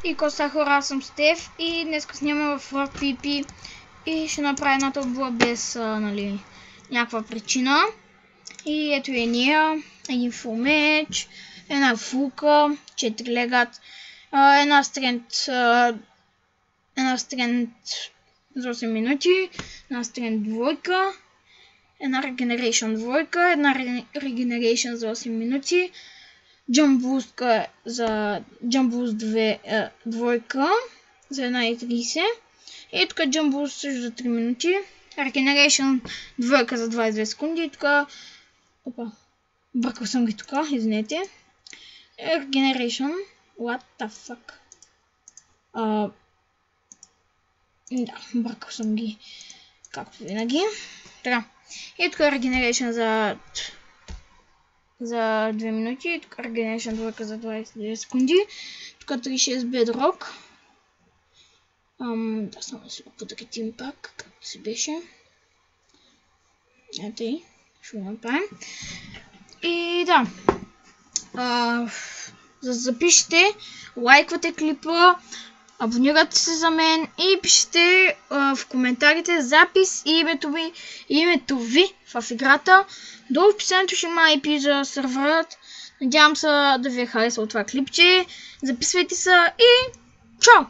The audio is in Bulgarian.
И коса хора, аз съм Стеф и днес снимам в Rock PvP и ще направя една толкова без някаква причина. И ето е ние, един фул меч, една фулка, 4 легат, една стрент за 8 минути, една стрент двойка, една регенерейшн двойка, една регенерейшн за 8 минути, Jump Boost 2 двойка за 1,30 и тук Jump Boost също за 3 минути, Regeneration двойка за 22 секунди и тук, опа, бъркал съм ги тук, извинете, Regeneration, what the fuck, да, бъркал съм ги, както винаги, така, и тук Regeneration за 2 минути, тук Regeneration двойка за 22 секунди, тук 36 Bedrock, да, само да си го подредим пак, както си беше, ето и, ще го направим, и да, запишете, лайквате клипа, абонирайте се за мен и пишете в коментарите запис и името ви в играта. Долу в описанието ще има IP за серверът. Надявам се да ви е харесало това клипче. Записвайте се и чао!